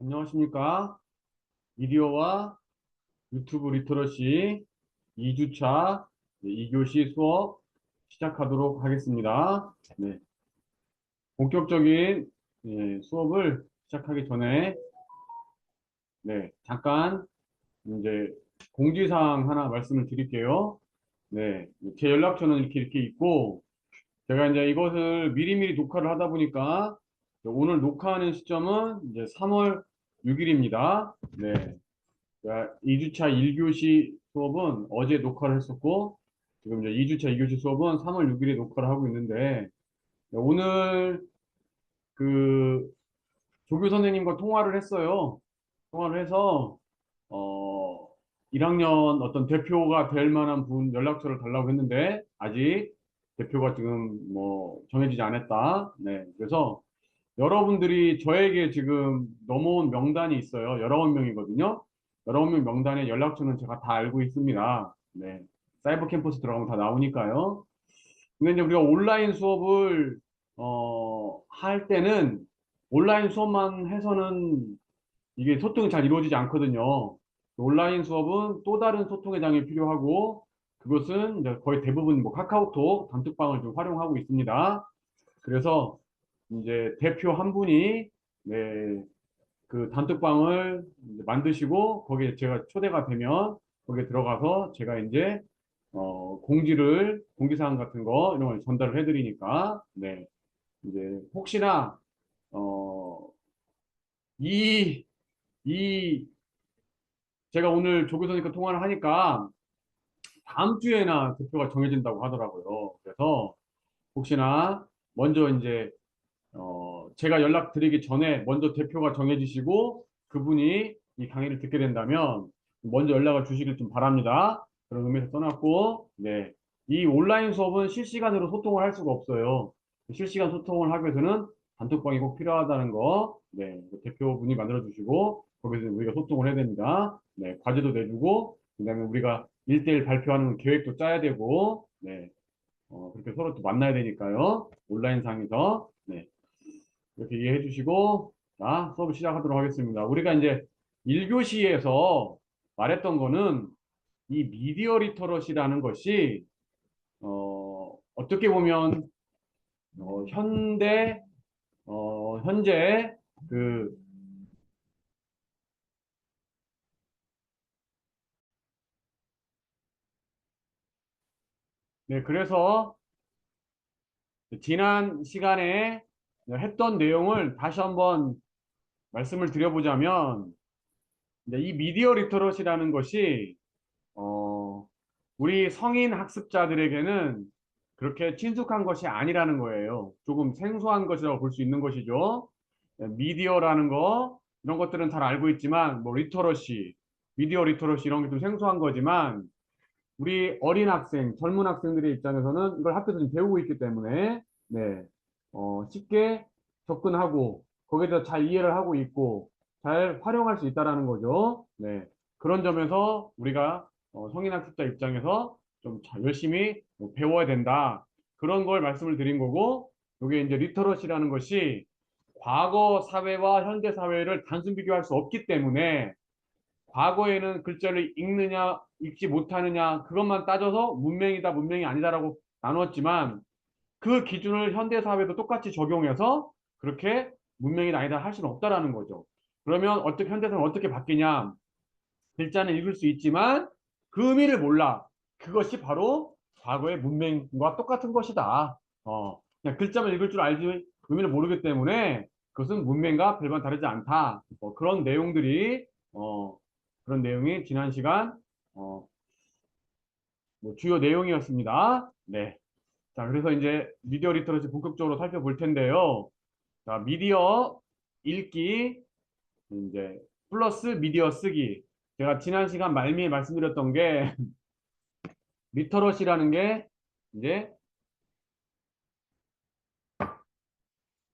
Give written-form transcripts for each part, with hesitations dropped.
안녕하십니까. 미디어와 유튜브 리터러시 2주차 2교시 수업 시작하도록 하겠습니다. 네, 본격적인 수업을 시작하기 전에 잠깐 이제 공지사항 하나 말씀을 드릴게요. 네, 제 연락처는 이렇게 있고 제가 이제 이것을 미리미리 녹화를 하다 보니까 오늘 녹화하는 시점은 이제 3월 6일입니다. 네. 2주차 1교시 수업은 어제 녹화를 했었고, 지금 이제 2주차 2교시 수업은 3월 6일에 녹화를 하고 있는데, 오늘 그 조교 선생님과 통화를 했어요. 통화를 해서, 어, 1학년 어떤 대표가 될 만한 분 연락처를 달라고 했는데, 아직 대표가 지금 뭐 정해지지 않았다. 네. 그래서 여러분들이 저에게 지금 넘어온 명단이 있어요. 19명이거든요. 19명 명단의 연락처는 제가 다 알고 있습니다. 네. 사이버 캠퍼스 들어가면 다 나오니까요. 근데 이제 우리가 온라인 수업을, 할 때는 온라인 수업만 해서는 이게 소통이 잘 이루어지지 않거든요. 온라인 수업은 또 다른 소통의 장이 필요하고, 그것은 이제 거의 대부분 뭐 카카오톡, 단톡방을 좀 활용하고 있습니다. 그래서 이제 대표 한 분이 네, 그 단톡방을 이제 만드시고 거기에 제가 초대가 되면 거기에 들어가서 제가 이제 공지사항 같은 거 이런 걸 전달을 해드리니까 네, 이제 혹시나 어, 이, 이 제가 오늘 조교수님과 통화를 하니까 다음 주에나 대표가 정해진다고 하더라고요. 그래서 혹시나 먼저 이제 제가 연락드리기 전에 먼저 대표가 정해지시고 그분이 이 강의를 듣게 된다면 먼저 연락을 주시길 좀 바랍니다. 그런 의미에서 떠났고, 네. 이 온라인 수업은 실시간으로 소통을 할 수가 없어요. 실시간 소통을 하기 위해서는 단톡방이 꼭 필요하다는 거, 네. 대표분이 만들어주시고, 거기서 우리가 소통을 해야 됩니다. 네. 과제도 내주고, 그 다음에 우리가 1대1 발표하는 계획도 짜야 되고, 네. 그렇게 서로 또 만나야 되니까요. 온라인상에서. 네. 이렇게 이해해 주시고, 자, 수업을 시작하도록 하겠습니다. 우리가 이제 1교시에서 말했던 거는 이 미디어 리터러시라는 것이, 어떻게 보면, 현재, 그, 네, 그래서 지난 시간에 했던 내용을 다시 한번 말씀을 드려보자면, 이제 이 미디어 리터러시라는 것이 어, 우리 성인 학습자들에게는 그렇게 친숙한 것이 아니라는 거예요. 조금 생소한 것이라고 볼 수 있는 것이죠. 미디어라는 거, 이런 것들은 잘 알고 있지만, 뭐, 리터러시, 미디어 리터러시 이런 게 좀 생소한 거지만, 우리 어린 학생, 젊은 학생들의 입장에서는 이걸 학교에서 좀 배우고 있기 때문에, 네, 쉽게 접근하고, 거기에 대해서 잘 이해를 하고 있고, 잘 활용할 수 있다라는 거죠. 네. 그런 점에서 우리가 성인 학습자 입장에서 좀 열심히 뭐 배워야 된다. 그런 걸 말씀을 드린 거고, 이게 이제 리터러시라는 것이 과거 사회와 현대 사회를 단순 비교할 수 없기 때문에 과거에는 글자를 읽느냐, 읽지 못하느냐, 그것만 따져서 문맹이다, 문맹이 아니다라고 나눴지만 그 기준을 현대사회도 똑같이 적용해서 그렇게 문맹이다, 아니다 할 수는 없다라는 거죠. 그러면 현대사회는 어떻게 바뀌냐? 글자는 읽을 수 있지만 그 의미를 몰라. 그것이 바로 과거의 문맹과 똑같은 것이다. 그냥 글자만 읽을 줄 알지 의미를 모르기 때문에 그것은 문맹과 별반 다르지 않다. 그런 내용들이 그런 내용이 지난 시간 어, 뭐 주요 내용이었습니다. 네. 자, 그래서 이제 미디어 리터러시 본격적으로 살펴볼 텐데요. 자, 미디어 읽기 이제 플러스 미디어 쓰기. 제가 지난 시간 말미에 말씀드렸던 게 리터러시라는 게 이제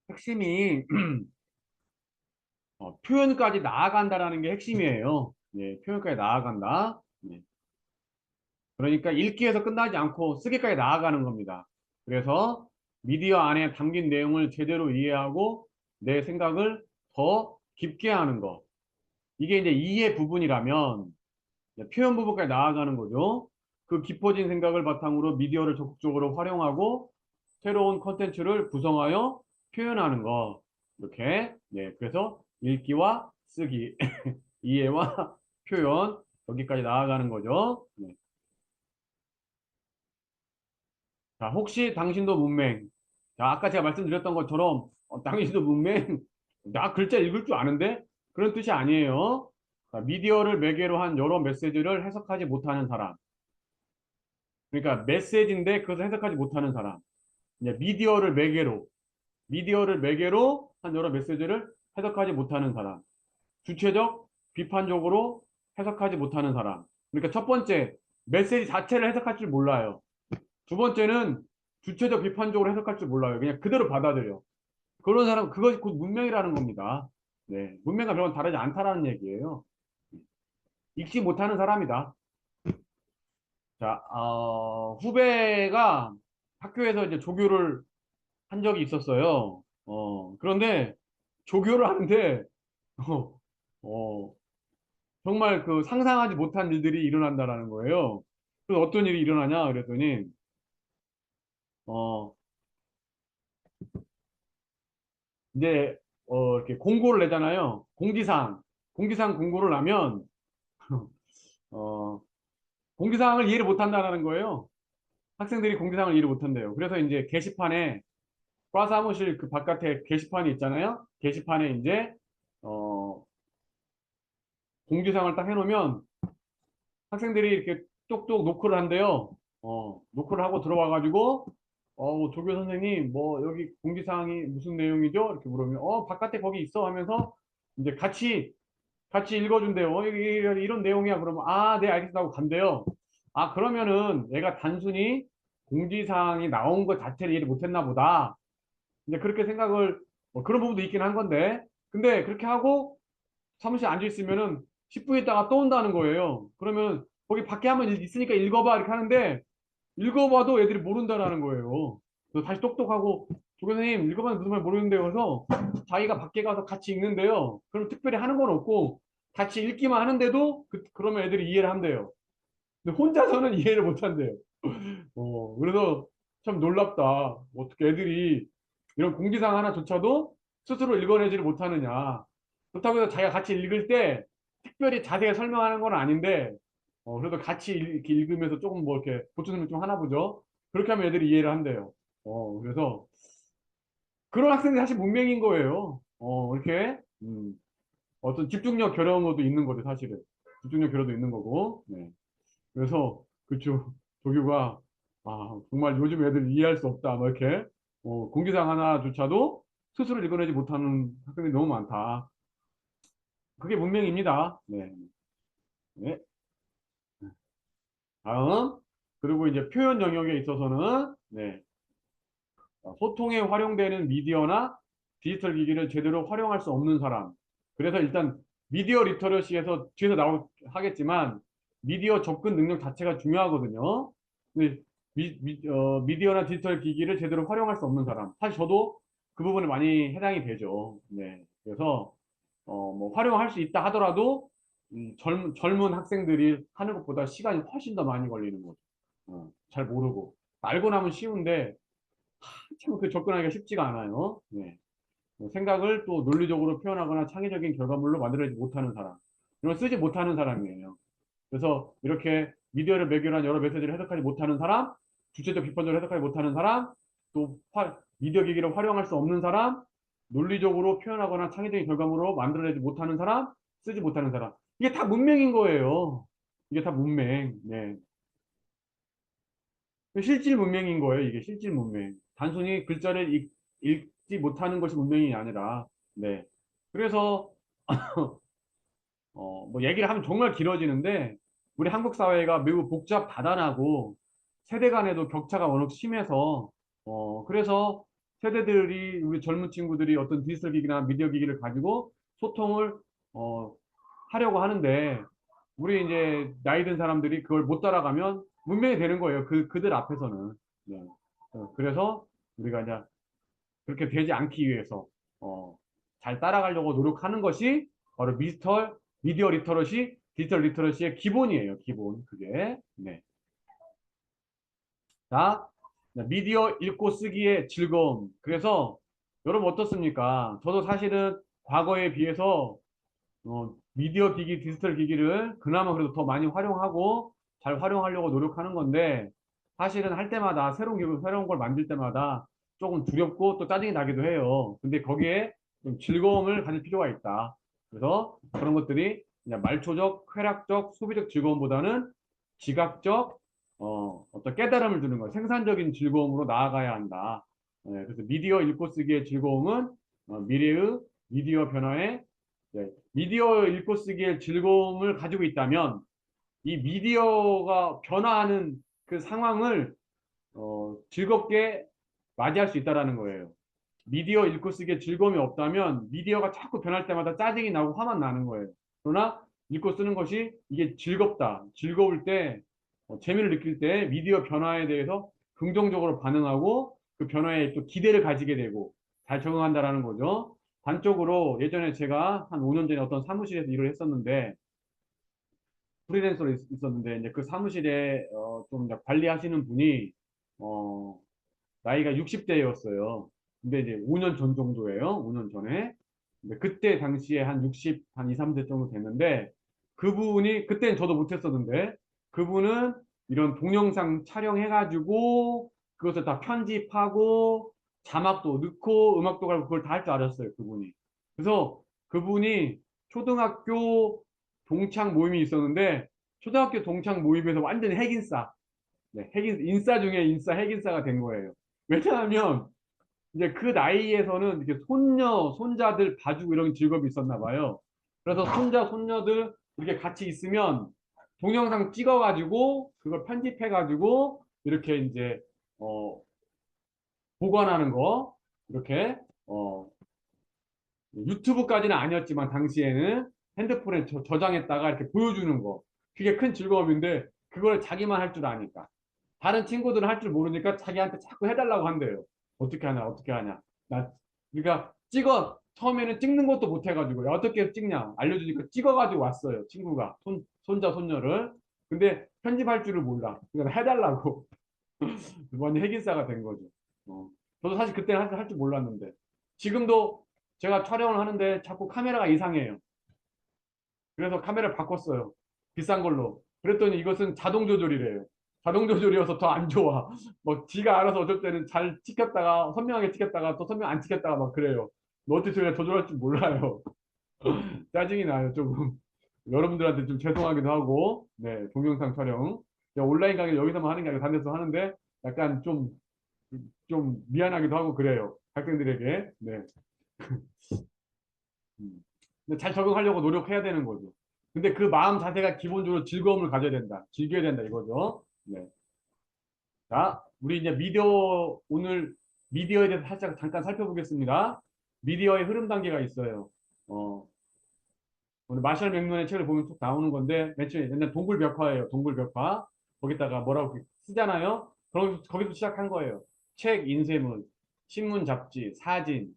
핵심이 표현까지 나아간다라는 게 핵심이에요. 네, 표현까지 나아간다. 네. 그러니까 읽기에서 끝나지 않고 쓰기까지 나아가는 겁니다. 그래서 미디어 안에 담긴 내용을 제대로 이해하고 내 생각을 더 깊게 하는 거. 이게 이제 이해 부분이라면 표현 부분까지 나아가는 거죠. 그 깊어진 생각을 바탕으로 미디어를 적극적으로 활용하고 새로운 컨텐츠를 구성하여 표현하는 거. 이렇게. 네. 그래서 읽기와 쓰기, 이해와 표현, 여기까지 나아가는 거죠. 네. 자, 혹시 당신도 문맹. 자, 아까 제가 말씀드렸던 것처럼, 당신도 문맹. 나 글자 읽을 줄 아는데? 그런 뜻이 아니에요. 자, 미디어를 매개로 한 여러 메시지를 해석하지 못하는 사람. 그러니까 메시지인데 그것을 해석하지 못하는 사람. 이제 미디어를 매개로 한 여러 메시지를 해석하지 못하는 사람. 주체적, 비판적으로 해석하지 못하는 사람. 그러니까 첫 번째, 메시지 자체를 해석할 줄 몰라요. 두 번째는 주체적, 비판적으로 해석할 줄 몰라요. 그냥 그대로 받아들여. 그런 사람, 그것이 곧 문명이라는 겁니다. 네. 문명과 별반 다르지 않다라는 얘기예요. 읽지 못하는 사람이다. 자, 후배가 학교에서 이제 조교를 한 적이 있었어요. 그런데 조교를 하는데, 어, 어, 정말 그 상상하지 못한 일들이 일어난다라는 거예요. 그래서 어떤 일이 일어나냐 그랬더니, 어, 이제, 이렇게 공고를 내잖아요. 공지사항 공고를 하면, 어, 공지사항을 이해를 못한다라는 거예요. 학생들이 공지사항을 이해를 못한대요. 그래서 이제 게시판에, 과 사무실 그 바깥에 게시판이 있잖아요. 게시판에 이제, 어, 공지사항을 딱 해놓으면 학생들이 이렇게 똑똑 노크를 한대요. 노크를 하고 들어와가지고, 조교 선생님, 뭐, 여기 공지사항이 무슨 내용이죠? 이렇게 물으면, 바깥에 거기 있어 하면서, 이제 같이 읽어준대요. 여기 이런 내용이야. 그러면, 아, 네, 알겠습니다 하고 간대요. 아, 그러면은 얘가 단순히 공지사항이 나온 것 자체를 이해를 못했나 보다. 이제 그렇게 생각을, 뭐 그런 부분도 있긴 한 건데, 근데 그렇게 하고 사무실에 앉아 있으면은 10분 있다가 또 온다는 거예요. 그러면 거기 밖에 한번 있으니까 읽어봐 이렇게 하는데 읽어봐도 애들이 모른다라는 거예요. 그래서 다시 똑똑하고 조교선생님 읽어봐도 무슨 말 모르는데요. 그래서 자기가 밖에 가서 같이 읽는데요. 그럼 특별히 하는 건 없고 같이 읽기만 하는데도 그러면 애들이 이해를 한대요. 근데 혼자서는 이해를 못 한대요. 그래서 참 놀랍다. 어떻게 애들이 이런 공지사항 하나조차도 스스로 읽어내지를 못하느냐. 그렇다고 해서 자기가 같이 읽을 때 특별히 자세히 설명하는 건 아닌데, 그래도 같이 이렇게 읽으면서 조금 뭐 이렇게 보충을 좀 하나 보죠. 그렇게 하면 애들이 이해를 한대요. 그래서 그런 학생들이 사실 문맹인 거예요. 이렇게, 어떤 집중력 결여한 것도 있는 거죠, 사실은. 집중력 결여도 있는 거고. 네. 그래서 그쪽 조교가 정말 요즘 애들 이해할 수 없다 뭐 이렇게 공지사항 하나조차도 스스로 읽어내지 못하는 학생들이 너무 많다. 그게 문명입니다. 네. 네. 다음 그리고 이제 표현 영역에 있어서는 네. 소통에 활용되는 미디어나 디지털 기기를 제대로 활용할 수 없는 사람. 그래서 일단 미디어 리터러시에서 뒤에서 하겠지만 미디어 접근 능력 자체가 중요하거든요. 근데 미디어나 디지털 기기를 제대로 활용할 수 없는 사람. 사실 저도 그 부분에 많이 해당이 되죠. 네. 그래서 뭐 활용할 수 있다 하더라도 젊은 학생들이 하는 것보다 시간이 훨씬 더 많이 걸리는 거죠. 잘 모르고. 알고 나면 쉬운데 참 그 접근하기가 쉽지가 않아요. 네. 생각을 또 논리적으로 표현하거나 창의적인 결과물로 만들어내지 못하는 사람. 이런 쓰지 못하는 사람이에요. 그래서 이렇게 미디어를 매개로 한 여러 메시지를 해석하지 못하는 사람, 주체적 비판적으로 해석하지 못하는 사람, 또 미디어 기기를 활용할 수 없는 사람, 논리적으로 표현하거나 창의적인 결과물로 만들어내지 못하는 사람, 쓰지 못하는 사람. 이게 다 문맹인 거예요. 이게 다 문맹. 네. 실질 문맹인 거예요. 이게 실질 문맹. 단순히 글자를 읽지 못하는 것이 문맹이 아니라, 네. 그래서, 뭐 얘기를 하면 정말 길어지는데, 우리 한국 사회가 매우 복잡 다단하고, 세대 간에도 격차가 워낙 심해서, 그래서 세대들이, 우리 젊은 친구들이 어떤 디지털 기기나 미디어 기기를 가지고 소통을, 어, 하려고 하는데, 우리 이제 나이 든 사람들이 그걸 못 따라가면 문명이 되는 거예요. 그들 앞에서는. 네. 그래서 우리가 이제 그렇게 되지 않기 위해서, 어, 잘 따라가려고 노력하는 것이 바로 미디어 리터러시, 디지털 리터러시의 기본이에요. 기본. 그게. 네. 자, 미디어 읽고 쓰기의 즐거움. 그래서 여러분 어떻습니까? 저도 사실은 과거에 비해서 미디어 기기, 디지털 기기를 그나마 그래도 더 많이 활용하고 잘 활용하려고 노력하는 건데 사실은 할 때마다 새로운 기술, 새로운 걸 만들 때마다 조금 두렵고 또 짜증이 나기도 해요. 근데 거기에 좀 즐거움을 가질 필요가 있다. 그래서 그런 것들이 그냥 말초적, 쾌락적, 소비적 즐거움보다는 지각적, 어떤 깨달음을 주는 것, 생산적인 즐거움으로 나아가야 한다. 그래서 미디어 읽고 쓰기의 즐거움은 미래의 미디어 변화에 미디어 읽고 쓰기의 즐거움을 가지고 있다면 이 미디어가 변화하는 그 상황을 즐겁게 맞이할 수 있다라는 거예요. 미디어 읽고 쓰기에 즐거움이 없다면 미디어가 자꾸 변할 때마다 짜증이 나고 화만 나는 거예요. 그러나 읽고 쓰는 것이 이게 즐겁다. 즐거울 때, 재미를 느낄 때 미디어 변화에 대해서 긍정적으로 반응하고 그 변화에 또 기대를 가지게 되고 잘 적응한다라는 거죠. 단적으로 예전에 제가 한 5년 전에 어떤 사무실에서 일을 했었는데 프리랜서로 있었는데 이제 그 사무실에 좀 관리하시는 분이 어, 나이가 60대였어요. 근데 이제 5년 전 정도예요. 5년 전에. 근데 그때 당시에 한 60, 한 2, 3대 정도 됐는데 그분이 그때는 저도 못했었는데 그분은 이런 동영상 촬영해가지고 그것을 다 편집하고 자막도 넣고 음악도 갈고 그걸 다 할 줄 알았어요. 그분이. 그래서 그분이 초등학교 동창 모임이 있었는데 초등학교 동창 모임에서 완전 핵인싸. 네, 인싸 중에 인싸, 핵인싸가 된 거예요. 왜냐하면 이제 그 나이에서는 이렇게 손녀, 손자들 봐주고 이런 즐겁이 있었나 봐요. 그래서 손자, 손녀들 이렇게 같이 있으면 동영상 찍어가지고 그걸 편집해가지고 이렇게 이제 어, 보관하는 거 이렇게 유튜브까지는 아니었지만 당시에는 핸드폰에 저장했다가 이렇게 보여주는 거 그게 큰 즐거움인데 그걸 자기만 할 줄 아니까 다른 친구들은 할 줄 모르니까 자기한테 자꾸 해달라고 한대요. 어떻게 하냐, 어떻게 하냐. 그러니까 처음에는 찍는 것도 못 해가지고, 야, 어떻게 찍냐. 알려주니까 찍어가지고 왔어요. 친구가. 손자, 손녀를. 근데 편집할 줄을 몰라. 그러니까 해달라고. 완전 핵인싸가 된 거죠. 저도 사실 그때는 할 줄 몰랐는데. 지금도 제가 촬영을 하는데 자꾸 카메라가 이상해요. 그래서 카메라를 바꿨어요. 비싼 걸로. 그랬더니 이것은 자동 조절이래요. 자동 조절이어서 더 안 좋아. 뭐 지가 알아서 어쩔 때는 잘 찍혔다가 선명하게 찍혔다가 또 선명 안 찍혔다가 막 그래요. 뭐 어떻게 제가 조절할 줄 몰라요. 짜증이 나요. 조금 여러분들한테 좀 죄송하기도 하고 네 동영상 촬영 온라인 강의 여기서만 하는 게 아니라 다른 데서 하는데 약간 좀 미안하기도 하고 그래요. 학생들에게 네. 근데 잘 적응하려고 노력해야 되는 거죠. 근데 그 마음 자세가 기본적으로 즐거움을 가져야 된다. 즐겨야 된다 이거죠. 네. 자, 우리 이제 오늘 미디어에 대해서 살짝 잠깐 살펴보겠습니다. 미디어의 흐름 단계가 있어요. 어, 오늘 마셜 맥론의 책을 보면 쭉 나오는 건데, 맨 처음에 옛날 동굴벽화예요. 동굴벽화. 거기다가 뭐라고 쓰잖아요. 거기서 시작한 거예요. 책, 인쇄물, 신문, 잡지, 사진,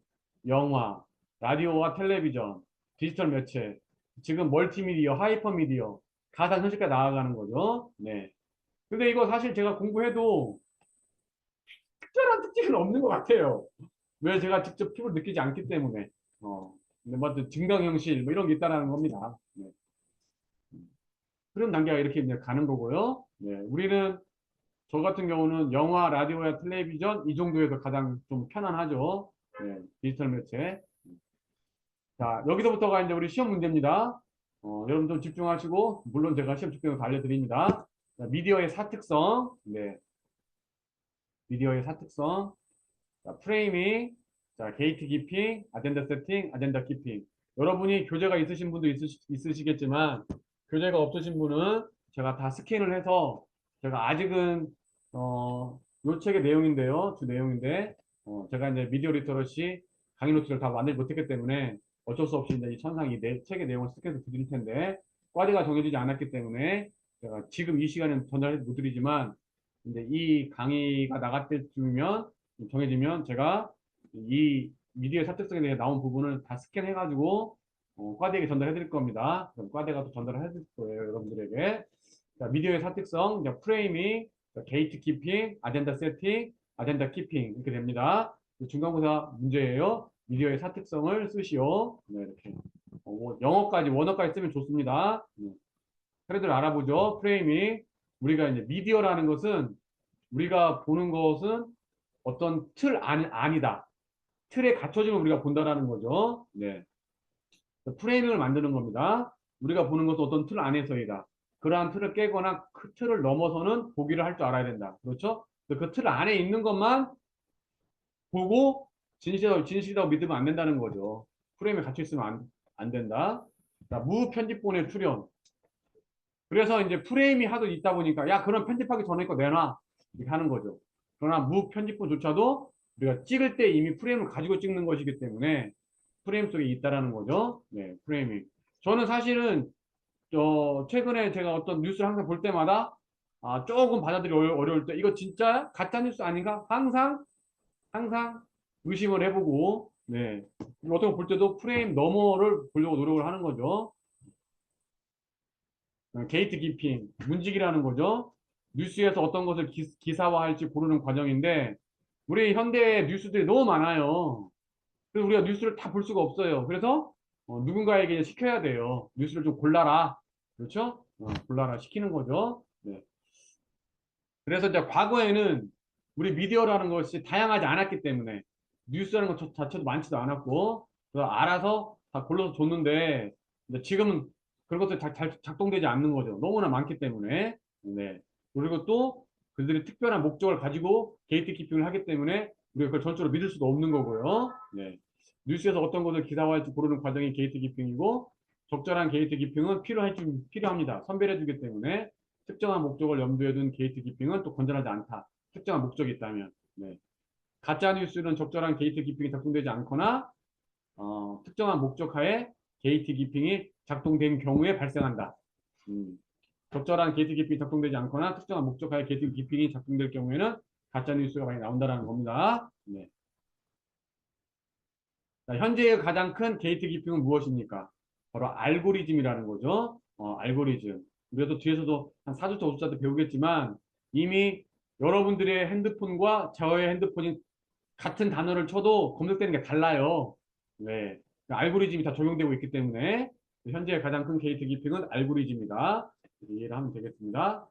영화, 라디오와 텔레비전, 디지털 매체, 지금 멀티미디어, 하이퍼미디어, 가상현실까지 나아가는 거죠. 네. 근데 이거 사실 제가 공부해도 특별한 특징은 없는 것 같아요. 왜 제가 직접 피부를 느끼지 않기 때문에. 근데 뭐 증강 형실 뭐 이런 게 있다는 겁니다. 네. 흐름 단계가 이렇게 이제 가는 거고요. 네. 우리는 저 같은 경우는 영화, 라디오야 텔레비전 이 정도에서 가장 좀 편안하죠. 네. 디지털 매체. 자, 여기서부터가 이제 우리 시험 문제입니다. 여러분 좀 집중하시고, 물론 제가 시험 직전에서 알려드립니다. 자, 미디어의 사특성. 네. 미디어의 사특성. 자, 프레이밍. 자, 게이트 키핑, 아젠다 세팅, 아젠다 키핑. 여러분이 교재가 있으신 분도 있으시겠지만, 교재가 없으신 분은 제가 다 스캔을 해서, 제가 아직은, 요 책의 내용인데요. 주 내용인데, 제가 이제 미디어 리터러시 강의 노트를 다 만들지 못했기 때문에, 어쩔 수 없이 이제 이 천상 책의 내용을 스캔해서 드릴 텐데, 과제가 정해지지 않았기 때문에, 제가 지금 이 시간에는 전달해 못 드리지만, 이제 이 강의가 나갈 때쯤이면, 정해지면 제가 이 미디어의 사특성에 대해 나온 부분을 다 스캔해가지고 과대에게 전달해 드릴 겁니다. 그럼 과대가 또 전달을 해드릴 거예요, 여러분들에게. 자, 미디어의 사특성, 이제 프레이밍, 게이트 키핑, 아젠다 세팅, 아젠다 키핑 이렇게 됩니다. 중간고사 문제예요. 미디어의 사특성을 쓰시오. 네, 이렇게. 뭐 영어까지, 원어까지 쓰면 좋습니다. 그래도 알아보죠. 프레이밍. 우리가 이제 미디어라는 것은 우리가 보는 것은 어떤 아니다. 틀에 갖춰지면 우리가 본다라는 거죠. 네. 프레이밍을 만드는 겁니다. 우리가 보는 것도 어떤 틀 안에서이다. 그러한 틀을 깨거나 그 틀을 넘어서는 보기를 할 줄 알아야 된다. 그렇죠? 그 틀 안에 있는 것만 보고 진실이라고 믿으면 안 된다는 거죠. 프레임에 갇혀 있으면 안 된다. 자, 무편집본의 출현. 그래서 이제 프레임이 하도 있다 보니까 야, 그럼 편집하기 전에 거 내놔. 이렇게 하는 거죠. 그러나 무편집본조차도 우리가 찍을 때 이미 프레임을 가지고 찍는 것이기 때문에 프레임 속에 있다라는 거죠. 네, 프레임이. 저는 사실은 최근에 제가 어떤 뉴스를 항상 볼 때마다 조금 받아들이기 어려울 때 이거 진짜 가짜 뉴스 아닌가? 항상 의심을 해보고 네. 어떤 거 볼 때도 프레임 너머를 보려고 노력을 하는 거죠. 게이트 키핑, 문직이라는 거죠. 뉴스에서 어떤 것을 기사화할지 고르는 과정인데 우리 현대 뉴스들이 너무 많아요. 그래서 우리가 뉴스를 다 볼 수가 없어요. 그래서 누군가에게 시켜야 돼요. 뉴스를 좀 골라라. 그렇죠? 골라라 시키는 거죠. 네. 그래서 이제 과거에는 우리 미디어라는 것이 다양하지 않았기 때문에 뉴스라는 것 자체도 많지도 않았고 그래서 알아서 다 골라서 줬는데 지금은 그런 것들이 잘 작동되지 않는 거죠. 너무나 많기 때문에. 네. 그리고 또 그들이 특별한 목적을 가지고 게이트 키핑을 하기 때문에 우리가 그걸 전적으로 믿을 수도 없는 거고요. 네. 뉴스에서 어떤 것을 기사화할지 고르는 과정이 게이트 키핑이고 적절한 게이트 키핑은 필요합니다. 선별해주기 때문에 특정한 목적을 염두에 둔 게이트 키핑은 또 건전하지 않다. 특정한 목적이 있다면. 네. 가짜 뉴스는 적절한 게이트 키핑이 작동되지 않거나 특정한 목적하에 게이트 키핑이 작동된 경우에 발생한다. 적절한 게이트 키핑이 작동되지 않거나 특정한 목적하에 게이트 키핑이 작동될 경우에는 가짜 뉴스가 많이 나온다는 겁니다. 네. 자, 현재의 가장 큰 게이트 키핑은 무엇입니까? 바로 알고리즘이라는 거죠. 알고리즘. 우리가 또 뒤에서도 한 4주차, 5주차 때 배우겠지만 이미 여러분들의 핸드폰과 저의 핸드폰이 같은 단어를 쳐도 검색되는 게 달라요. 네. 알고리즘이 다 적용되고 있기 때문에 현재 가장 큰 게이트 키핑은 알고리즘이다. 이해를 하면 되겠습니다.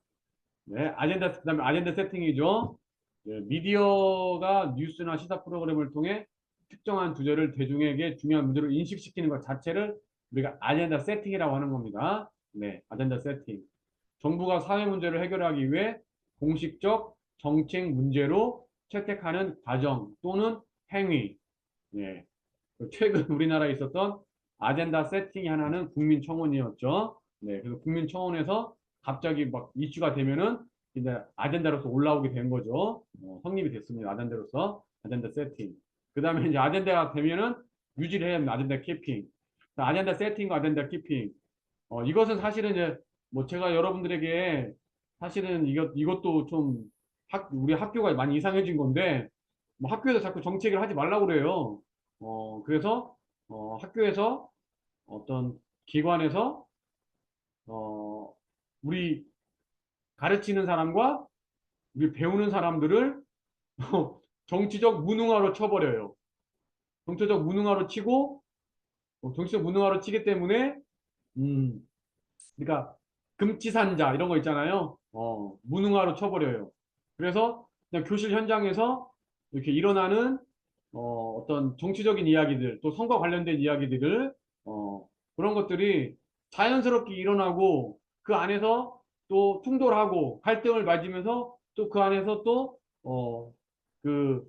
네. 그다음에 아젠다 세팅이죠. 네, 미디어가 뉴스나 시사 프로그램을 통해 특정한 주제를 대중에게 중요한 문제로 인식시키는 것 자체를 우리가 아젠다 세팅이라고 하는 겁니다. 네, 아젠다 세팅. 정부가 사회 문제를 해결하기 위해 공식적 정책 문제로 채택하는 과정 또는 행위. 네. 최근 우리나라에 있었던 아젠다 세팅이 하나는 국민청원이었죠. 네, 그래서 국민청원에서 갑자기 막 이슈가 되면은 이제 아젠다로서 올라오게 된 거죠. 성립이 됐습니다. 아젠다로서 아젠다 세팅. 그 다음에 이제 아젠다가 되면은 유지를 해야 합니다. 아젠다 키핑. 아젠다 세팅과 아젠다 키핑. 이것은 사실은 이제 뭐 제가 여러분들에게 사실은 이것도 좀 우리 학교가 많이 이상해진 건데 뭐 학교에서 자꾸 정책을 하지 말라고 그래요. 그래서 학교에서 어떤 기관에서 어, 우리 가르치는 사람과 우리 배우는 사람들을 정치적 무능화로 쳐버려요. 정치적 무능화로 치고 정치적 무능화로 치기 때문에 음, 그러니까 금치산자 이런 거 있잖아요. 무능화로 쳐버려요. 그래서 그냥 교실 현장에서 이렇게 일어나는 어떤 정치적인 이야기들, 또 선거 관련된 이야기들을 그런 것들이 자연스럽게 일어나고 그 안에서 또 충돌하고 갈등을 맞으면서 또 그 안에서 그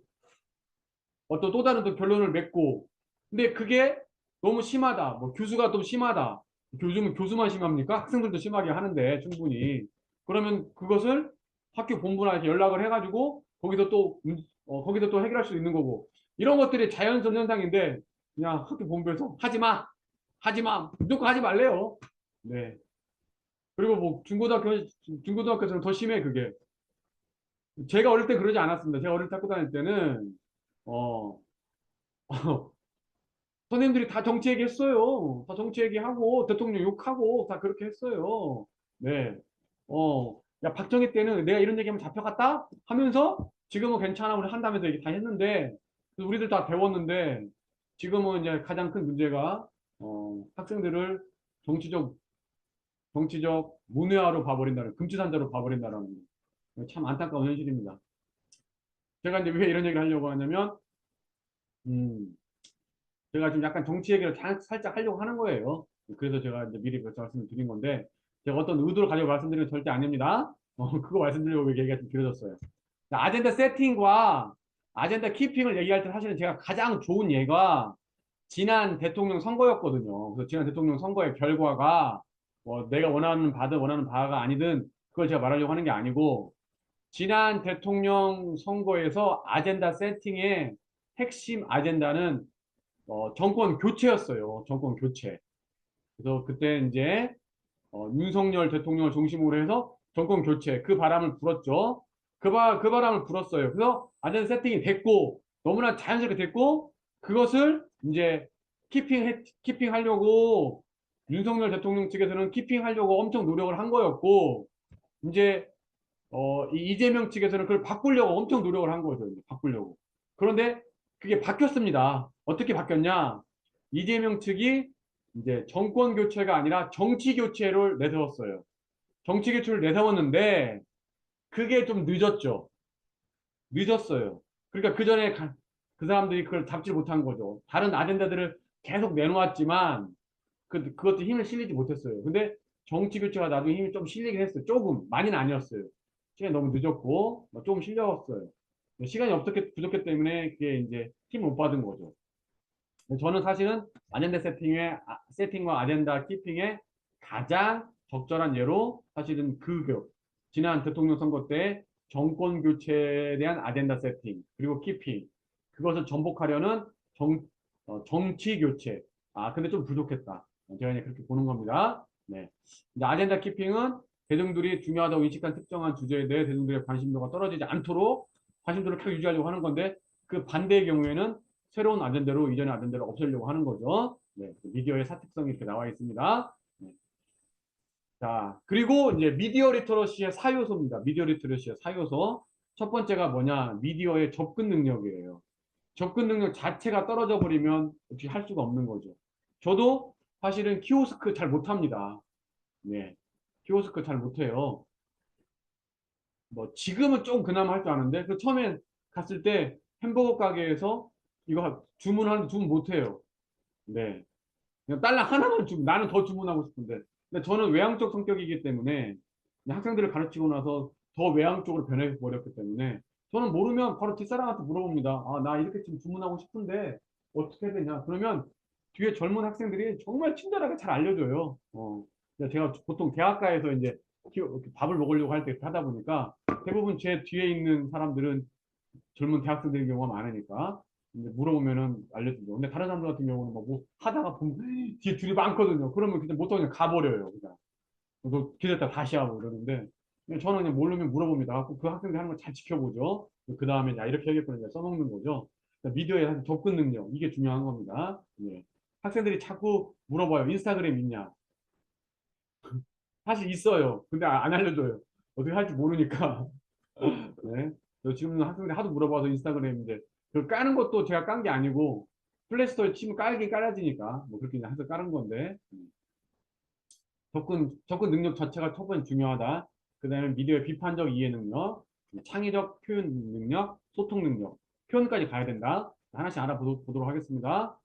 어떤 또 다른 또 결론을 맺고 근데 그게 너무 심하다. 뭐 교수가 또 심하다. 교수는 교수만 심합니까? 학생들도 심하게 하는데 충분히 그러면 그것을 학교 본부나 이렇게 연락을 해가지고 거기서 또 해결할 수 있는 거고 이런 것들이 자연스러운 현상인데 그냥 학교 본부에서 하지 마 무조건 하지 말래요. 네. 그리고 뭐 중고등학교에서는 더 심해 그게. 제가 어릴 때 그러지 않았습니다. 제가 어릴 때 학교 다닐 때는 어 선생님들이 다 정치 얘기했어요. 다 정치 얘기하고 대통령 욕하고 다 그렇게 했어요. 네. 야 박정희 때는 내가 이런 얘기하면 잡혀갔다 하면서 지금은 괜찮아 우리 한다면서 얘기 다 했는데 우리들 다 배웠는데 지금은 이제 가장 큰 문제가 학생들을 정치적 문외화로 봐버린다는 금치산자로 봐버린다는 참 안타까운 현실입니다. 제가 이제 왜 이런 얘기를 하려고 하냐면 음, 제가 지금 약간 정치 얘기를 살짝 하려고 하는 거예요. 그래서 제가 이제 미리 그렇게 말씀을 드린 건데, 제가 어떤 의도를 가지고 말씀드리는 건 절대 아닙니다. 그거 말씀드리려고 얘기가 좀 길어졌어요. 자, 아젠다 세팅과 아젠다 키핑을 얘기할 때 사실은 제가 가장 좋은 예가 지난 대통령 선거였거든요. 그래서 지난 대통령 선거의 결과가 뭐 내가 원하는 바가 아니든 그걸 제가 말하려고 하는 게 아니고, 지난 대통령 선거에서 아젠다 세팅의 핵심 아젠다는 정권 교체였어요. 정권 교체. 그래서 그때 이제 윤석열 대통령을 중심으로 해서 정권 교체 그 바람을 불었죠. 그 바람을 불었어요. 그래서 안전 세팅이 됐고 너무나 자연스럽게 됐고 그것을 이제 키핑하려고 윤석열 대통령 측에서는 키핑하려고 엄청 노력을 한 거였고 이제 이재명 측에서는 그걸 바꾸려고 엄청 노력을 한 거죠. 이제 바꾸려고. 그런데 그게 바뀌었습니다. 어떻게 바뀌었냐? 이재명 측이 이제 정권 교체가 아니라 정치 교체를 내세웠어요. 정치 교체를 내세웠는데 그게 좀 늦었죠. 늦었어요. 그러니까 그 전에 그 사람들이 그걸 잡지 못한 거죠. 다른 아젠다들을 계속 내놓았지만 그것도 힘을 실리지 못했어요. 근데 정치 교체가 나중에 힘이 좀 실리긴 했어요. 조금 많이는 아니었어요. 시간이 너무 늦었고 조금 실렸어요. 시간이 부족했기 때문에 그게 이제 힘을 못 받은 거죠. 저는 사실은 아젠다 세팅과 아젠다 키핑의 가장 적절한 예로 사실은 지난 대통령 선거 때 정권 교체에 대한 아젠다 세팅 그리고 키핑 그것을 전복하려는 정치 교체. 근데 좀 부족했다. 제가 이제 그렇게 보는 겁니다. 네. 이제 아젠다 키핑은 대중들이 중요하다고 인식한 특정한 주제에 대해 대중들의 관심도가 떨어지지 않도록 관심도를 계속 유지하려고 하는 건데 그 반대의 경우에는 새로운 아젠다로 이전의 아젠다를 없애려고 하는 거죠. 네, 미디어의 사특성이 이렇게 나와 있습니다. 네. 자, 그리고 이제 미디어 리터러시의 사요소입니다. 미디어 리터러시의 사요소. 첫 번째가 뭐냐? 미디어의 접근 능력이에요. 접근 능력 자체가 떨어져 버리면 어떻게 할 수가 없는 거죠. 저도 사실은 키오스크 잘 못합니다. 네, 키오스크 잘 못해요. 뭐 지금은 좀 그나마 할 줄 아는데 그 처음에 갔을 때 햄버거 가게에서 이거 주문하는데 주문 못해요. 네. 그냥 딸랑 하나만 나는 더 주문하고 싶은데. 근데 저는 외향적 성격이기 때문에 학생들을 가르치고 나서 더 외향 쪽으로 변해버렸기 때문에 저는 모르면 바로 뒷사람한테 물어봅니다. 나 이렇게 지금 주문하고 싶은데 어떻게 해야 되냐. 그러면 뒤에 젊은 학생들이 정말 친절하게 잘 알려줘요. 제가 보통 대학가에서 이제 밥을 먹으려고 할 때 하다 보니까 대부분 제 뒤에 있는 사람들은 젊은 대학생들의 경우가 많으니까 이제 물어보면은 알려주죠. 근데 다른 사람들 같은 경우는 뭐 하다가 보면 뒤에 줄이 많거든요. 그러면 그냥 못하고 그냥 가버려요. 그냥. 그래서 기다렸다 다시 하고 이러는데 저는 그냥 모르면 물어봅니다. 그 학생들 하는 걸 잘 지켜보죠. 그 다음에 야 이렇게 해야겠구나 써먹는 거죠. 그러니까 미디어의 사실 접근 능력 이게 중요한 겁니다. 예. 학생들이 자꾸 물어봐요. 인스타그램 있냐? 사실 있어요. 근데 안 알려줘요. 어떻게 할지 모르니까. 네. 그래서 지금 학생들이 하도 물어봐서 인스타그램인데 그 까는 것도 제가 깐 게 아니고 플레이스토어에 치면 깔긴 깔아지니까 뭐 그렇게 해서 까는 건데 접근 능력 자체가 첫 번째 중요하다. 그 다음에 미디어의 비판적 이해 능력, 창의적 표현 능력, 소통 능력, 표현까지 가야 된다. 하나씩 알아보도록 하겠습니다.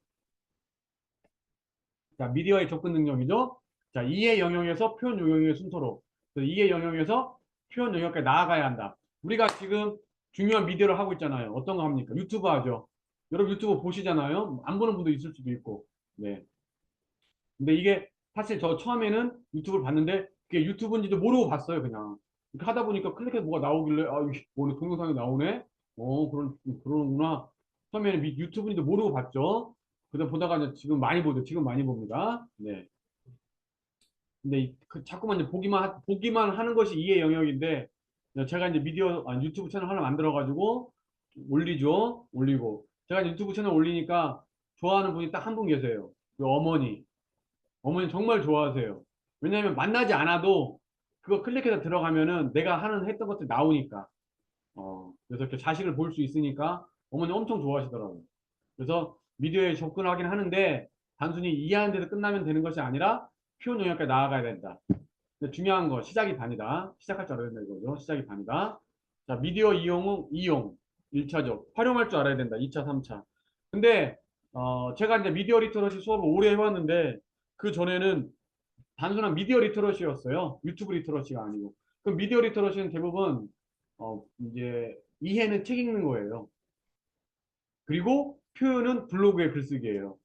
자, 미디어의 접근 능력이죠. 자, 이해 영역에서 표현 영역의 순서로. 이해 영역에서 표현 영역까지 나아가야 한다. 우리가 지금 중요한 미디어를 하고 있잖아요. 어떤 거 합니까? 유튜브 하죠. 여러분 유튜브 보시잖아요. 안 보는 분도 있을 수도 있고. 네. 근데 이게 사실 저 처음에는 유튜브를 봤는데 그게 유튜브인지도 모르고 봤어요, 그냥. 이렇게 하다 보니까 클릭해서 뭐가 나오길래 이게 뭐네 동영상이 나오네. 그러는구나. 처음에는 유튜브인지도 모르고 봤죠. 그래서 보다가 이제 지금 많이 보죠. 지금 많이 봅니다. 네. 근데 자꾸만 이제 보기만 하는 것이 이해 영역인데 제가 이제 유튜브 채널 하나 만들어 가지고 올리죠. 올리고 제가 유튜브 채널 올리니까 좋아하는 분이 딱 한 분 계세요. 그 어머니. 어머니 정말 좋아하세요. 왜냐하면 만나지 않아도 그거 클릭해서 들어가면은 내가 하는 했던 것들 나오니까. 그래서 이렇게 자식을 볼 수 있으니까 어머니 엄청 좋아하시더라고요. 그래서 미디어에 접근하긴 하는데 단순히 이해하는 데서 끝나면 되는 것이 아니라 표현 영역까지 나아가야 된다. 근데 중요한 거 시작이 반이다. 시작할 줄 알아야 된다 이거죠. 시작이 반이다. 자, 미디어 이용은 이용 1차적 활용할 줄 알아야 된다. 2차, 3차. 근데 제가 이제 미디어 리터러시 수업을 오래 해왔는데 그 전에는 단순한 미디어 리터러시였어요. 유튜브 리터러시가 아니고. 그 미디어 리터러시는 대부분 이제 이해는 책 읽는 거예요. 그리고 표현은 블로그에 글쓰기예요.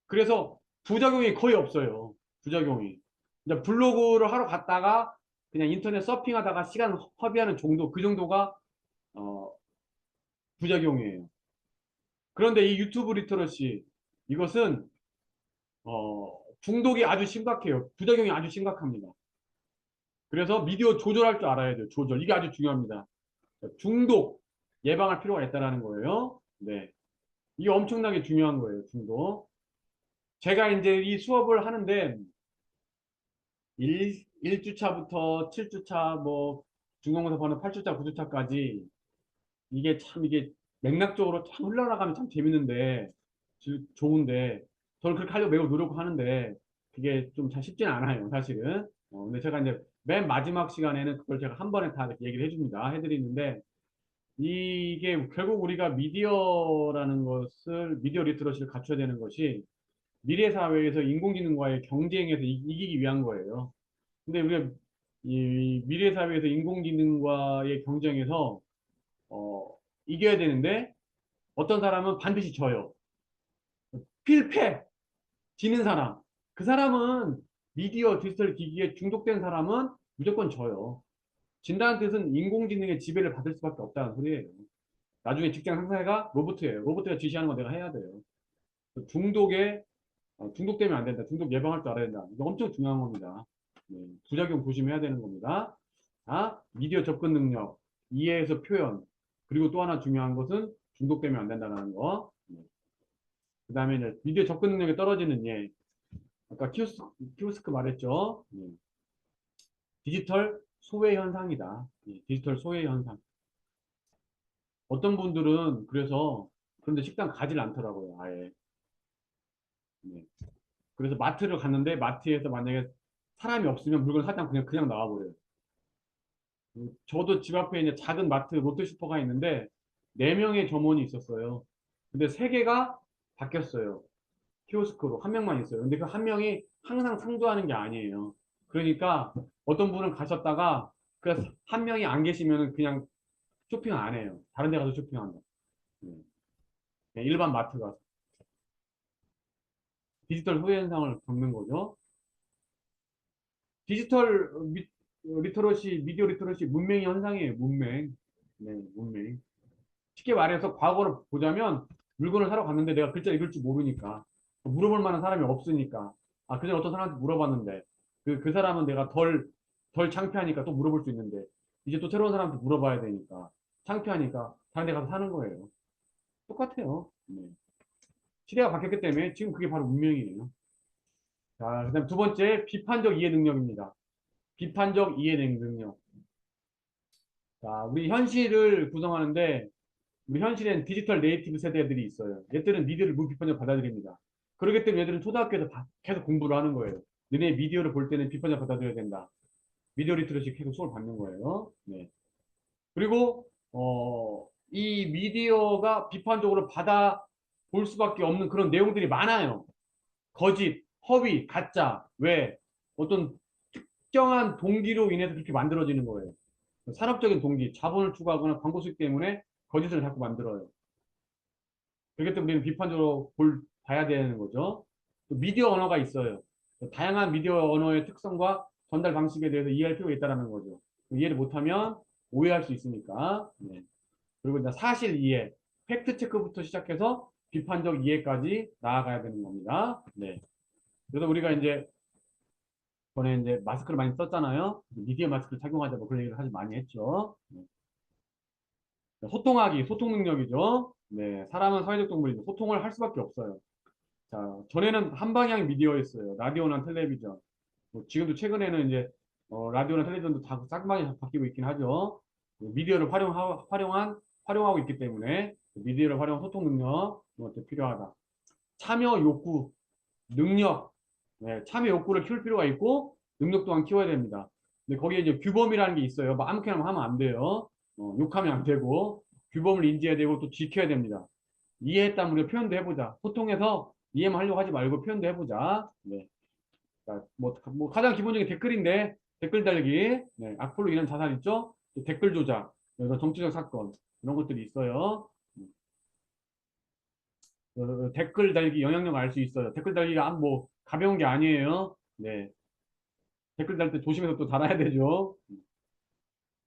그래서 부작용이 거의 없어요. 부작용이. 이제 블로그를 하러 갔다가 그냥 인터넷 서핑하다가 시간 허비하는 정도, 그 정도가 어, 부작용이에요. 그런데 이 유튜브 리터러시 이것은 중독이 아주 심각해요. 부작용이 아주 심각합니다. 그래서 미디어 조절할 줄 알아야 돼요. 조절. 이게 아주 중요합니다. 중독 예방할 필요가 있다는 거예요. 네. 이게 엄청나게 중요한 거예요. 중독. 제가 이제 이 수업을 하는데 1주차부터 7주차 뭐 중간고사 보는 8주차, 9주차까지 이게 참 이게 맥락적으로 참 흘러나가면 참 재밌는데 좋은데 저는 그렇게 하려고 매우 노력하는데 그게 좀 잘 쉽지는 않아요. 사실은. 근데 제가 이제 맨 마지막 시간에는 그걸 제가 한 번에 다 이렇게 얘기를 해줍니다. 해드리는데 이게 결국 우리가 미디어라는 것을 미디어 리터러시를 갖춰야 되는 것이 미래 사회에서 인공지능과의 경쟁에서 이기기 위한 거예요. 근데 우리가 이 미래 사회에서 인공지능과의 경쟁에서 어, 이겨야 되는데 어떤 사람은 반드시 져요. 필패 지는 사람. 그 사람은 미디어 디지털 기기에 중독된 사람은 무조건 져요. 진다는 뜻은 인공지능의 지배를 받을 수밖에 없다는 소리예요. 나중에 직장 상사가 로봇이에요. 로봇가 지시하는 거 내가 해야 돼요. 중독에 중독되면 안 된다. 중독 예방할 줄 알아야 된다. 이거 엄청 중요한 겁니다. 네, 부작용 조심해야 되는 겁니다. 자, 미디어 접근 능력, 이해에서 표현, 그리고 또 하나 중요한 것은 중독되면 안 된다는 거. 네. 그 다음에 이제 미디어 접근 능력이 떨어지는 예. 아까 키오스크 말했죠. 예. 디지털 소외 현상이다. 예, 디지털 소외 현상. 어떤 분들은 그래서 그런데 식당 가질 않더라고요. 아예. 네. 그래서 마트를 갔는데 마트에서 만약에 사람이 없으면 물건 사장 그냥 나와버려요. 저도 집 앞에 이제 작은 마트 롯데슈퍼가 있는데 4명의 점원이 있었어요. 근데 3개가 바뀌었어요. 키오스크로 한 명만 있어요. 근데 그 한 명이 항상 상주하는 게 아니에요. 그러니까 어떤 분은 가셨다가 그 한 명이 안 계시면 그냥 쇼핑 안 해요. 다른 데 가서 쇼핑한다. 네. 그냥 일반 마트 가서. 디지털 소외 현상을 겪는 거죠. 디지털 리터러시, 미디어 리터러시 문맹이 현상이에요. 문맹. 네, 문맹. 쉽게 말해서 과거를 보자면 물건을 사러 갔는데 내가 글자 읽을 줄 모르니까 물어볼 만한 사람이 없으니까 그전에 어떤 사람한테 물어봤는데 그 사람은 내가 덜 창피하니까 또 물어볼 수 있는데 이제 또 새로운 사람한테 물어봐야 되니까 창피하니까 다른 데 가서 사는 거예요. 똑같아요. 네. 시대가 바뀌었기 때문에 지금 그게 바로 문명이에요. 자, 그다음 두 번째 비판적 이해 능력입니다. 비판적 이해 능력. 자, 우리 현실을 구성하는데 우리 현실엔 디지털 네이티브 세대들이 있어요. 얘들은 미디어를 무비판적으로 받아들입니다. 그렇기 때문에 얘들은 초등학교에서 계속 공부를 하는 거예요. 너네 미디어를 볼 때는 비판적 받아들여야 된다. 미디어 리터러시 계속 수업을 받는 거예요. 네. 그리고 이 미디어가 비판적으로 받아 볼 수밖에 없는 그런 내용들이 많아요. 거짓, 허위, 가짜. 왜? 어떤 특정한 동기로 인해서 그렇게 만들어지는 거예요. 산업적인 동기, 자본을 추구하거나 광고 수익 때문에 거짓을 자꾸 만들어요. 그렇기 때문에 우리는 비판적으로 봐야 되는 거죠. 또 미디어 언어가 있어요. 다양한 미디어 언어의 특성과 전달 방식에 대해서 이해할 필요가 있다는 거죠. 이해를 못하면 오해할 수 있으니까. 네. 그리고 이제 사실 이해, 팩트 체크부터 시작해서 비판적 이해까지 나아가야 되는 겁니다. 네. 그래서 우리가 이제 전에 이제 마스크를 많이 썼잖아요. 미디어 마스크를 착용하자 뭐 그런 얘기를 사실 많이 했죠. 네. 소통하기, 소통 능력이죠. 네, 사람은 사회적 동물인데 소통을 할 수밖에 없어요. 자, 전에는 한 방향 미디어였어요. 라디오나 텔레비전. 뭐 지금도 최근에는 이제 라디오나 텔레비전도 다 쌍방이 바뀌고 있긴 하죠. 미디어를 활용하고 있기 때문에 미디어를 활용한 소통 능력 이것도 필요하다. 참여 욕구, 능력, 네, 참여 욕구를 키울 필요가 있고 능력 또한 키워야 됩니다. 근데 거기에 이제 규범이라는 게 있어요. 뭐 아무렇게나 하면 안 돼요. 욕하면 안 되고 규범을 인지해야 되고 또 지켜야 됩니다. 이해했다면 우리가 표현도 해보자. 소통해서 이해만 하려고 하지 말고 표현도 해보자. 네. 자, 뭐 가장 기본적인 댓글인데 댓글 달기, 네, 악플로 인한 자살 있죠? 또 댓글 조작, 그래서 정치적 사건 이런 것들이 있어요. 댓글 달기 영향력을 알 수 있어요. 댓글 달기가 뭐 가벼운 게 아니에요. 네, 댓글 달 때 조심해서 또 달아야 되죠.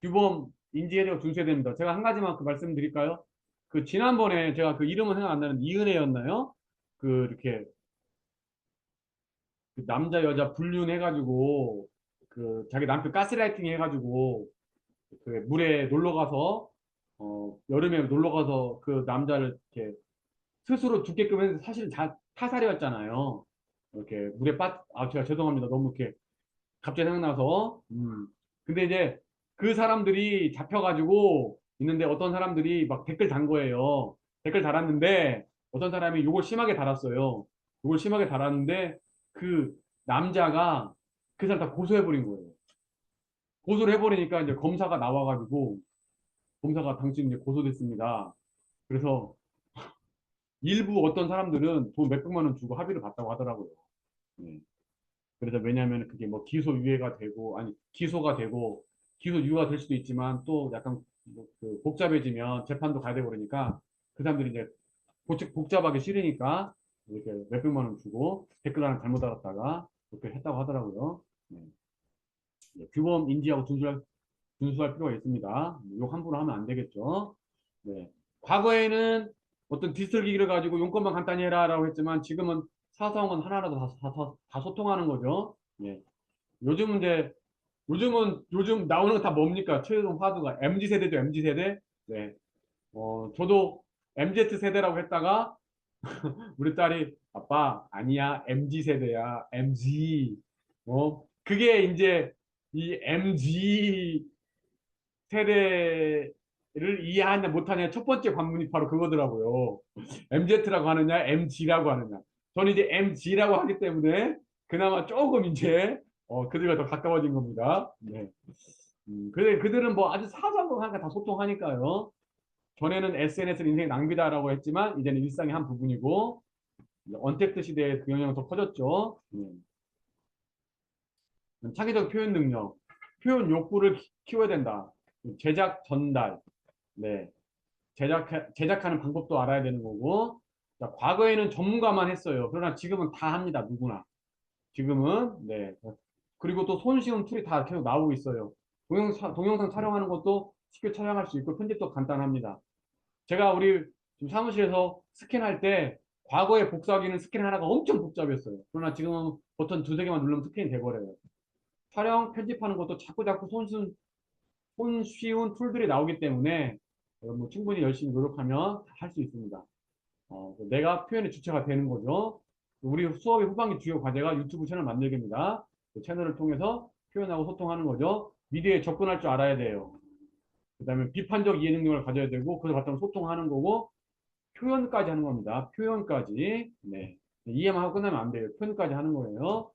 규범 인지해야 되고 준수해야 됩니다. 제가 한 가지만 그 말씀드릴까요? 그 지난번에 제가 그 이름은 생각 안 나는데 이은혜였나요? 그 이렇게 그 남자 여자 불륜해가지고 그 자기 남편 가스라이팅 해가지고 그 물에 놀러 가서 여름에 놀러 가서 그 남자를 이렇게 스스로 죽게끔 했는데 사실은 타살이었잖아요. 이렇게 물에 제가 죄송합니다. 너무 이렇게 갑자기 생각나서 근데 이제 그 사람들이 잡혀가지고 있는데 어떤 사람들이 막 댓글 단 거예요. 댓글 달았는데 어떤 사람이 욕을 심하게 달았어요. 욕을 심하게 달았는데 그 남자가 그 사람 다 고소해버린 거예요. 고소를 해버리니까 이제 검사가 나와가지고 검사가 당신 이제 고소됐습니다. 그래서 일부 어떤 사람들은 돈 몇백만 원 주고 합의를 봤다고 하더라고요. 네. 그래서 왜냐하면 그게 뭐 기소유예가 되고 아니 기소가 되고 기소유예가 될 수도 있지만 또 약간 뭐그 복잡해지면 재판도 가야 되고 그러니까 그 사람들이 이제 복잡하게 싫으니까 이렇게 몇백만 원 주고 댓글 하나 잘못 달았다가 그렇게 했다고 하더라고요. 네. 네, 규범 인지하고 준수할 필요가 있습니다. 욕 함부로 하면 안 되겠죠. 네. 과거에는 어떤 디지털 기기를 가지고 용건만 간단히 해라라고 했지만 지금은 사소한 건 하나라도 다 소통하는 거죠. 예. 요즘은 이제 요즘 나오는 거 다 뭡니까? 최종 화두가 MZ 세대죠, MZ 세대. 네. 저도 MZ 세대라고 했다가 우리 딸이 아빠 아니야 MZ 세대야 MZ. 그게 이제 이 MZ 세대를 이해하냐 못하냐 첫 번째 관문이 바로 그거더라고요. MZ라고 하느냐 MG라고 하느냐. 저는 이제 MG라고 하기 때문에 그나마 조금 이제 그들과 더 가까워진 겁니다. 네. 그들은 뭐 아주 사소한 거 하니까 다 소통하니까요. 전에는 SNS는 인생의 낭비다라고 했지만 이제는 일상의 한 부분이고 언택트 시대에 그 영향이 더 커졌죠. 창의적 표현 능력, 표현 욕구를 키워야 된다. 제작 전달, 네. 제작하는 방법도 알아야 되는 거고, 자, 과거에는 전문가만 했어요. 그러나 지금은 다 합니다. 누구나. 지금은, 네. 그리고 또 손쉬운 툴이 다 계속 나오고 있어요. 동영상 촬영하는 것도 쉽게 촬영할 수 있고, 편집도 간단합니다. 제가 우리 지금 사무실에서 스캔할 때, 과거에 복사하기는 스캔 하나가 엄청 복잡했어요. 그러나 지금은 버튼 두세 개만 누르면 스캔이 돼버려요. 촬영, 편집하는 것도 자꾸자꾸 손쉬운 툴들이 나오기 때문에 뭐 충분히 열심히 노력하면 할 수 있습니다. 내가 표현의 주체가 되는 거죠. 우리 수업의 후반기 주요 과제가 유튜브 채널 만들기입니다. 그 채널을 통해서 표현하고 소통하는 거죠. 미디어에 접근할 줄 알아야 돼요. 그 다음에 비판적 이해 능력을 가져야 되고, 그걸 바탕으로 소통하는 거고, 표현까지 하는 겁니다. 표현까지. 네. 이해만 하고 끝나면 안 돼요. 표현까지 하는 거예요.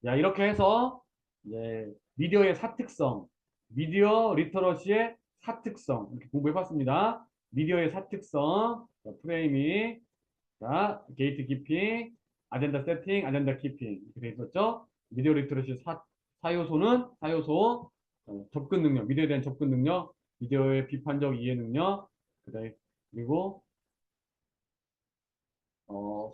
자, 이렇게 해서 이제 미디어의 사특성, 미디어 리터러시의 사특성 이렇게 공부해봤습니다. 미디어의 사특성, 자, 프레이밍, 자, 게이트 키핑, 아젠다 세팅, 아젠다 키핑 이렇게 돼 있었죠. 미디어 리터러시 사요소, 접근 능력, 미디어에 대한 접근 능력, 미디어의 비판적 이해 능력, 그리고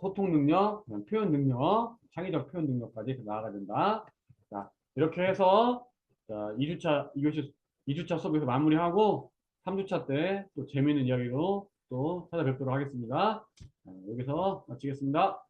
소통 능력, 표현 능력, 창의적 표현 능력까지 나아가야 된다. 자, 이렇게 해서 자, 2주차 이것이 2주차 수업에서 마무리하고 3주차 때 또 재미있는 이야기로 또 찾아뵙도록 하겠습니다. 여기서 마치겠습니다.